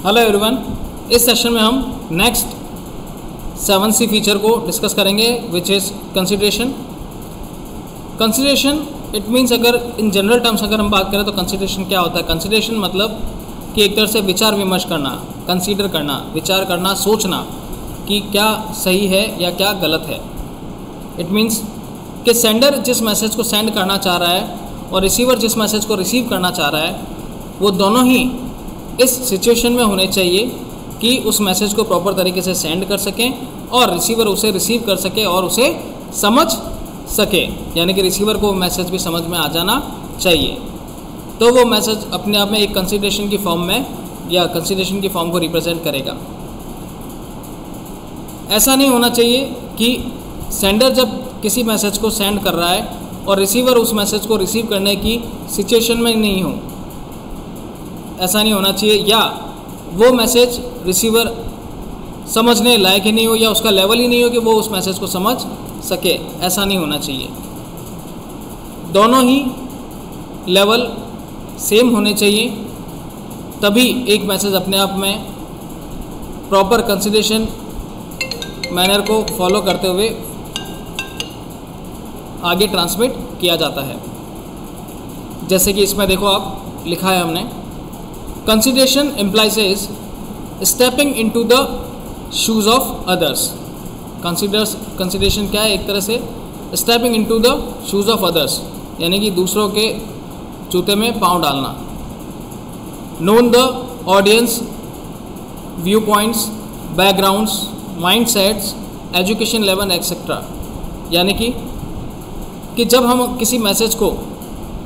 Hello everyone, इस session में हम नेक्स्ट 7C फीचर को डिस्कस करेंगे which is consideration. Consideration it means, अगर इन जनरल टर्म्स अगर हम बात करें तो कंसिडरेशन क्या होता है। कंसिडरेशन मतलब कि एक तरह से विचार विमर्श करना, कंसीडर करना, विचार करना, सोचना कि क्या सही है या क्या गलत है। इट मीन्स कि सेंडर जिस मैसेज को सेंड करना चाह रहा है और रिसीवर जिस मैसेज को रिसीव करना चाह रहा है, वो दोनों ही इस सिचुएशन में होने चाहिए कि उस मैसेज को प्रॉपर तरीके से सेंड कर सकें और रिसीवर उसे रिसीव कर सके और उसे समझ सके, यानी कि रिसीवर को मैसेज भी समझ में आ जाना चाहिए। तो वो मैसेज अपने आप में एक कंसिडरेशन की फॉर्म में या कंसिडरेशन की फॉर्म को रिप्रेजेंट करेगा। ऐसा नहीं होना चाहिए कि सेंडर जब किसी मैसेज को सेंड कर रहा है और रिसीवर उस मैसेज को रिसीव करने की सिचुएशन में नहीं हो। ऐसा नहीं होना चाहिए, या वो मैसेज रिसीवर समझने लायक ही नहीं हो या उसका लेवल ही नहीं हो कि वो उस मैसेज को समझ सके। ऐसा नहीं होना चाहिए। दोनों ही लेवल सेम होने चाहिए, तभी एक मैसेज अपने आप में प्रॉपर कंसिडरेशन मैनर को फॉलो करते हुए आगे ट्रांसमिट किया जाता है। जैसे कि इसमें देखो, आप लिखा है हमने, consideration implies is stepping into the shoes of others. Consideration क्या है? एक तरह से stepping into the shoes of others, यानी कि दूसरों के जूते में पांव डालना। Known the audience view points, backgrounds, mind sets, education level etcetera, यानी कि जब हम किसी मैसेज को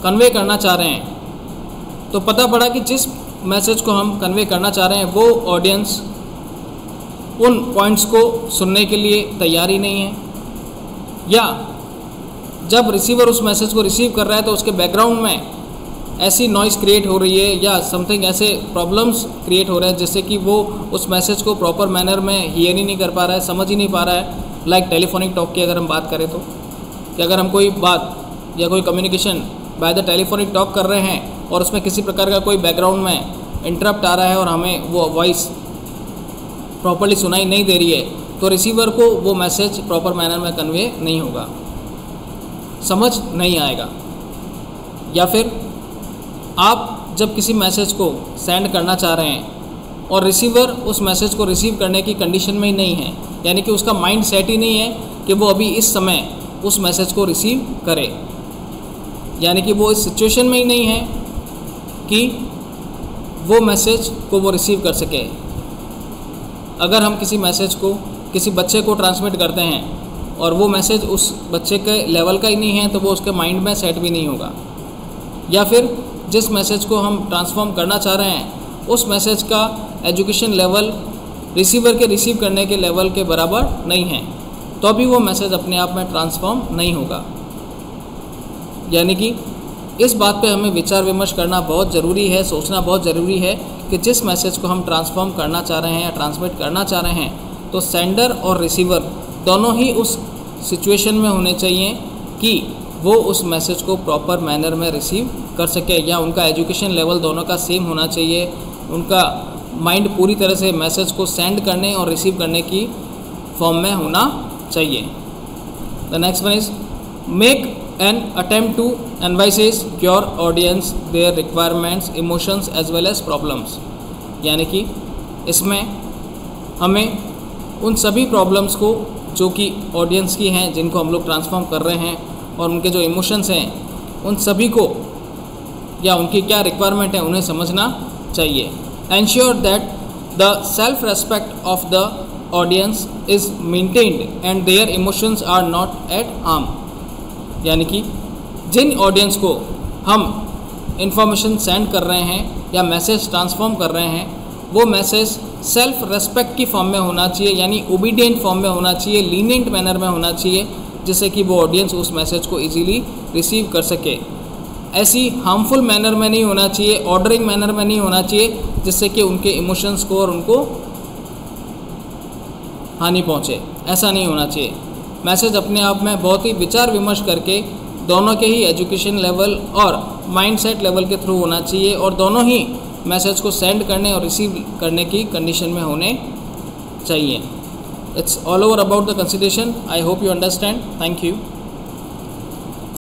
कन्वे करना चाह रहे हैं तो पता पड़ा कि जिस मैसेज को हम कन्वे करना चाह रहे हैं वो ऑडियंस उन पॉइंट्स को सुनने के लिए तैयार ही नहीं है, या जब रिसीवर उस मैसेज को रिसीव कर रहा है तो उसके बैकग्राउंड में ऐसी नॉइज़ क्रिएट हो रही है या समथिंग ऐसे प्रॉब्लम्स क्रिएट हो रहे हैं जिससे कि वो उस मैसेज को प्रॉपर मैनर में हियर ही नहीं कर पा रहा है, समझ ही नहीं पा रहा है। लाइक टेलीफोनिक टॉक की अगर हम बात करें तो, कि अगर हम कोई बात या कोई communication by the telephonic talk कर रहे हैं और उसमें किसी प्रकार का कोई बैकग्राउंड में इंटरप्ट आ रहा है और हमें वो वॉइस प्रॉपर्ली सुनाई नहीं दे रही है, तो रिसीवर को वो मैसेज प्रॉपर मैनर में कन्वे नहीं होगा, समझ नहीं आएगा। या फिर आप जब किसी मैसेज को सेंड करना चाह रहे हैं और रिसीवर उस मैसेज को रिसीव करने की कंडीशन में ही नहीं है, यानी कि उसका माइंड सेट ही नहीं है कि वो अभी इस समय उस मैसेज को रिसीव करे, यानी कि वो इस सिचुएशन में ही नहीं है कि वो मैसेज को वो रिसीव कर सके। अगर हम किसी मैसेज को किसी बच्चे को ट्रांसमिट करते हैं और वो मैसेज उस बच्चे के लेवल का ही नहीं है तो वो उसके माइंड में सेट भी नहीं होगा। या फिर जिस मैसेज को हम ट्रांसफॉर्म करना चाह रहे हैं उस मैसेज का एजुकेशन लेवल रिसीवर के रिसीव करने के लेवल के बराबर नहीं है, तो अभी वो मैसेज अपने आप में ट्रांसफॉर्म नहीं होगा। यानी कि इस बात पे हमें विचार विमर्श करना बहुत ज़रूरी है, सोचना बहुत ज़रूरी है कि जिस मैसेज को हम ट्रांसफॉर्म करना चाह रहे हैं या ट्रांसमिट करना चाह रहे हैं तो सेंडर और रिसीवर दोनों ही उस सिचुएशन में होने चाहिए कि वो उस मैसेज को प्रॉपर मैनर में रिसीव कर सके, या उनका एजुकेशन लेवल दोनों का सेम होना चाहिए, उनका माइंड पूरी तरह से मैसेज को सेंड करने और रिसीव करने की फॉर्म में होना चाहिए। The next one is make an attempt to envisage your audience, their requirements, emotions as well as problems, यानी कि इसमें हमें उन सभी प्रॉब्लम्स को जो कि ऑडियंस की हैं, जिनको हम लोग ट्रांसफॉर्म कर रहे हैं, और उनके जो इमोशंस हैं उन सभी को या उनकी क्या रिक्वायरमेंट है उन्हें समझना चाहिए। Ensure that the self respect of the audience is maintained and their emotions are not at harm, यानी कि जिन ऑडियंस को हम इंफॉर्मेशन सेंड कर रहे हैं या मैसेज ट्रांसफॉर्म कर रहे हैं वो मैसेज सेल्फ रेस्पेक्ट की फॉर्म में होना चाहिए, यानी ओबीडियंट फॉर्म में होना चाहिए, लीनियंट मैनर में होना चाहिए, जिससे कि वो ऑडियंस उस मैसेज को इजीली रिसीव कर सके। ऐसी हार्मफुल मैनर में नहीं होना चाहिए, ऑर्डरिंग मैनर में नहीं होना चाहिए, जिससे कि उनके इमोशंस को और उनको हानि पहुँचे। ऐसा नहीं होना चाहिए। मैसेज अपने आप में बहुत ही विचार विमर्श करके दोनों के ही एजुकेशन लेवल और माइंडसेट लेवल के थ्रू होना चाहिए, और दोनों ही मैसेज को सेंड करने और रिसीव करने की कंडीशन में होने चाहिए. It's all over about the consideration. I hope you understand. Thank you.